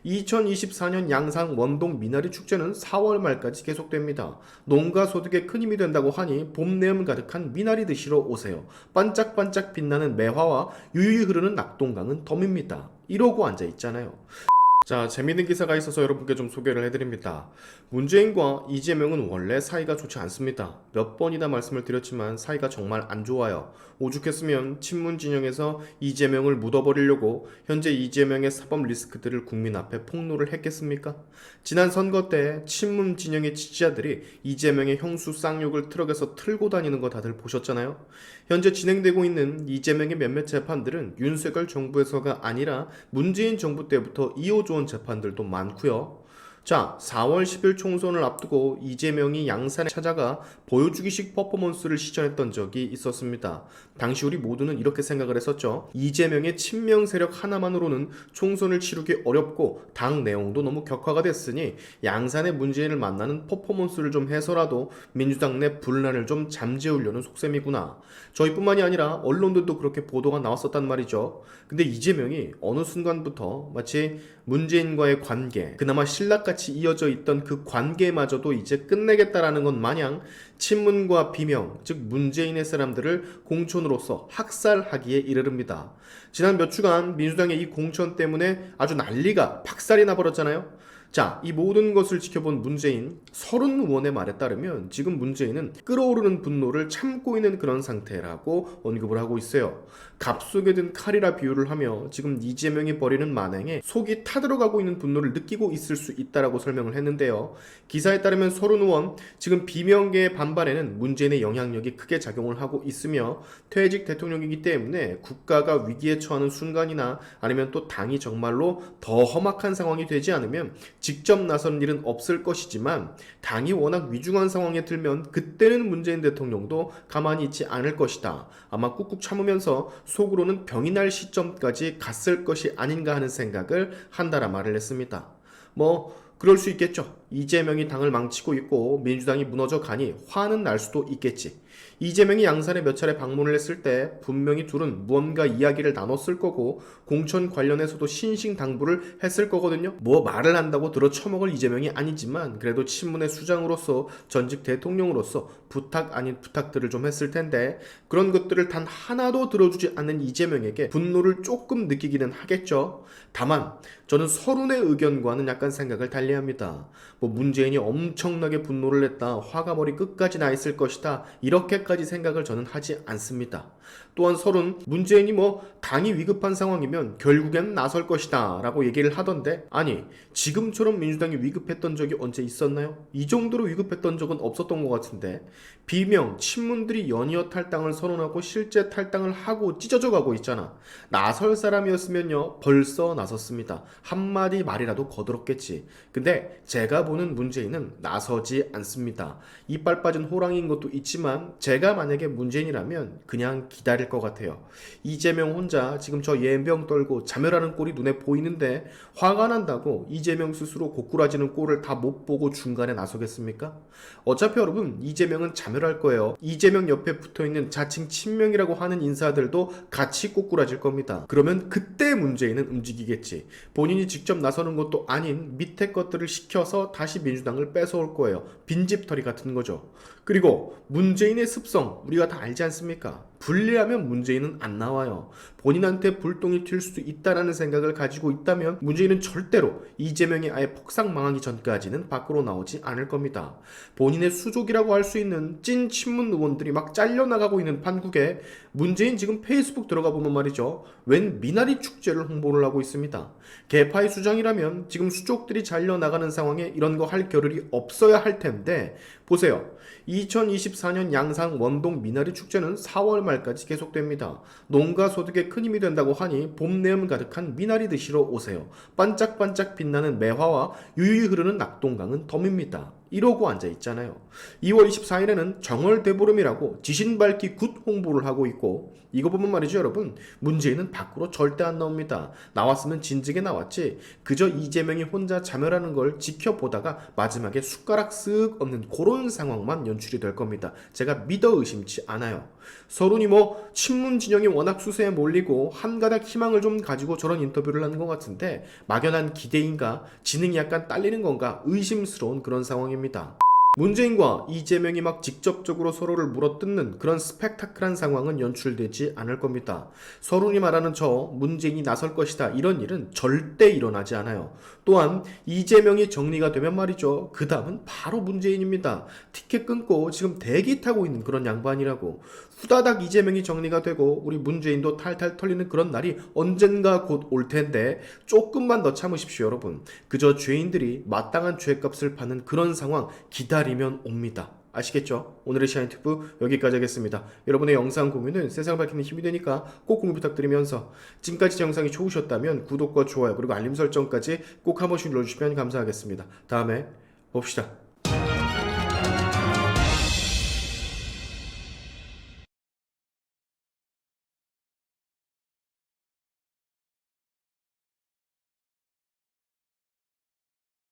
2024년 양산 원동 미나리 축제는 4월 말까지 계속됩니다. 농가 소득에 큰 힘이 된다고 하니 봄 내음 가득한 미나리 드시러 오세요. 반짝반짝 빛나는 매화와 유유히 흐르는 낙동강은 덤입니다. 이러고 앉아있잖아요. 자, 재미있는 기사가 있어서 여러분께 좀 소개를 해드립니다. 문재인과 이재명은 원래 사이가 좋지 않습니다. 몇 번이나 말씀을 드렸지만 사이가 정말 안 좋아요. 오죽했으면 친문 진영에서 이재명을 묻어버리려고 현재 이재명의 사법 리스크들을 국민 앞에 폭로를 했겠습니까? 지난 선거 때 친문 진영의 지지자들이 이재명의 형수 쌍욕을 트럭에서 틀고 다니는 거 다들 보셨잖아요. 현재 진행되고 있는 이재명의 몇몇 재판들은 윤석열 정부에서가 아니라 문재인 정부 때부터 이어져온 재판들도 많고요. 자, 4월 10일 총선을 앞두고 이재명이 양산에 찾아가 보여주기식 퍼포먼스를 시전했던 적이 있었습니다. 당시 우리 모두는 이렇게 생각을 했었죠. 이재명의 친명 세력 하나만으로는 총선을 치르기 어렵고 당 내용도 너무 격화가 됐으니 양산의 문재인을 만나는 퍼포먼스를 좀 해서라도 민주당 내 분란을 좀 잠재우려는 속셈이구나. 저희뿐만이 아니라 언론들도 그렇게 보도가 나왔었단 말이죠. 근데 이재명이 어느 순간부터 마치 문재인과의 관계, 그나마 신락같이 이어져 있던 그 관계마저도 이제 끝내겠다라는 것 마냥 친문과 비명, 즉 문재인의 사람들을 공천으로서 학살하기에 이르릅니다. 지난 몇 주간 민주당의 이 공천 때문에 아주 난리가 박살이 나버렸잖아요. 자, 이 모든 것을 지켜본 문재인 30의원의 말에 따르면 지금 문재인은 끓어오르는 분노를 참고 있는 그런 상태라고 언급을 하고 있어요. 갑 속에 든 칼이라 비유를 하며 지금 이재명이 벌이는 만행에 속이 타들어가고 있는 분노를 느끼고 있을 수 있다라고 설명을 했는데요. 기사에 따르면 30의원 지금 비명계의 반발에는 문재인의 영향력이 크게 작용을 하고 있으며 퇴직 대통령이기 때문에 국가가 위기에 처하는 순간이나 아니면 또 당이 정말로 더 험악한 상황이 되지 않으면 직접 나서는 일은 없을 것이지만 당이 워낙 위중한 상황에 들면 그때는 문재인 대통령도 가만히 있지 않을 것이다. 아마 꾹꾹 참으면서 속으로는 병이 날 시점까지 갔을 것이 아닌가 하는 생각을 한다라 말을 했습니다. 그럴 수 있겠죠. 이재명이 당을 망치고 있고 민주당이 무너져 가니 화는 날 수도 있겠지. 이재명이 양산에 몇 차례 방문을 했을 때 분명히 둘은 무언가 이야기를 나눴을 거고 공천 관련해서도 신신당부를 했을 거거든요. 말을 한다고 들어 처먹을 이재명이 아니지만 그래도 친문의 수장으로서 전직 대통령으로서 부탁 아닌 부탁들을 좀 했을 텐데 그런 것들을 단 하나도 들어주지 않는 이재명에게 분노를 조금 느끼기는 하겠죠. 다만 저는 서른의 의견과는 약간 생각을 달리합니다. 문재인이 엄청나게 분노를 냈다, 화가 머리 끝까지 나 있을 것이다, 이렇게까지 생각을 저는 하지 않습니다. 또한 서른 문재인이 당이 위급한 상황이면 결국엔 나설 것이다 라고 얘기를 하던데, 아니 지금처럼 민주당이 위급했던 적이 언제 있었나요? 이 정도로 위급했던 적은 없었던 것 같은데 비명 친문들이 연이어 탈당을 선언하고 실제 탈당을 하고 찢어져 가고 있잖아. 나설 사람이었으면요 벌써 나섰습니다. 한마디 말이라도 거들었겠지. 근데 제가 보는 문재인은 나서지 않습니다. 이빨 빠진 호랑이인 것도 있지만 제가 만약에 문재인이라면 그냥 기다릴 것 같아요. 이재명 혼자 지금 저 예병 떨고 자멸하는 꼴이 눈에 보이는데 화가 난다고 이재명 스스로 고꾸라지는 꼴을 다 못 보고 중간에 나서겠습니까? 어차피 여러분 이재명은 자멸할 거예요. 이재명 옆에 붙어있는 자칭 친명이라고 하는 인사들도 같이 꼬꾸라질 겁니다. 그러면 그때 문재인은 움직이겠지. 본인이 직접 나서는 것도 아닌 밑에 것들을 시켜서 다시 민주당을 뺏어올 거예요. 빈집털이 같은 거죠. 그리고 문재인의 습성 우리가 다 알지 않습니까? 분리하면 문재인은 안 나와요. 본인한테 불똥이 튈 수도 있다라는 생각을 가지고 있다면 문재인은 절대로 이재명이 아예 폭삭 망하기 전까지는 밖으로 나오지 않을 겁니다. 본인의 수족이라고 할 수 있는 찐 친문 의원들이 막 잘려나가고 있는 판국에 문재인 지금 페이스북 들어가 보면 말이죠. 웬 미나리 축제를 홍보를 하고 있습니다. 개파의 수장이라면 지금 수족들이 잘려나가는 상황에 이런 거 할 겨를이 없어야 할 텐데 보세요. 2024년 양산 원동 미나리 축제는 4월 말까지 계속됩니다. 농가 소득에 큰 힘이 된다고 하니 봄 내음 가득한 미나리 드시러 오세요. 반짝반짝 빛나는 매화와 유유히 흐르는 낙동강은 덤입니다. 이러고 앉아있잖아요. 2월 24일에는 정월 대보름이라고 지신 밝기 굿 홍보를 하고 있고, 이거 보면 말이죠 여러분, 문재인은 밖으로 절대 안 나옵니다. 나왔으면 진즉에 나왔지, 그저 이재명이 혼자 자멸하는 걸 지켜보다가 마지막에 숟가락 쓱 얹는 그런 상황만 연출이 될 겁니다. 제가 믿어 의심치 않아요. 서른이 뭐 친문 진영이 워낙 수세에 몰리고 한가닥 희망을 좀 가지고 저런 인터뷰를 하는 것 같은데, 막연한 기대인가 지능이 약간 딸리는 건가 의심스러운 그런 상황입니다. 문재인과 이재명이 막 직접적으로 서로를 물어뜯는 그런 스펙타클한 상황은 연출되지 않을 겁니다. 서른이 말하는 저 문재인이 나설 것이다 이런 일은 절대 일어나지 않아요. 또한 이재명이 정리가 되면 말이죠, 그 다음은 바로 문재인입니다. 티켓 끊고 지금 대기 타고 있는 그런 양반이라고. 후다닥 이재명이 정리가 되고 우리 문재인도 탈탈 털리는 그런 날이 언젠가 곧 올 텐데 조금만 더 참으십시오 여러분. 그저 죄인들이 마땅한 죄값을 받는 그런 상황 기다리면 옵니다. 아시겠죠? 오늘의 샤인튜브 여기까지 하겠습니다. 여러분의 영상 공유는 세상을 밝히는 힘이 되니까 꼭 공유 부탁드리면서, 지금까지 제 영상이 좋으셨다면 구독과 좋아요 그리고 알림 설정까지 꼭 한 번씩 눌러주시면 감사하겠습니다. 다음에 봅시다.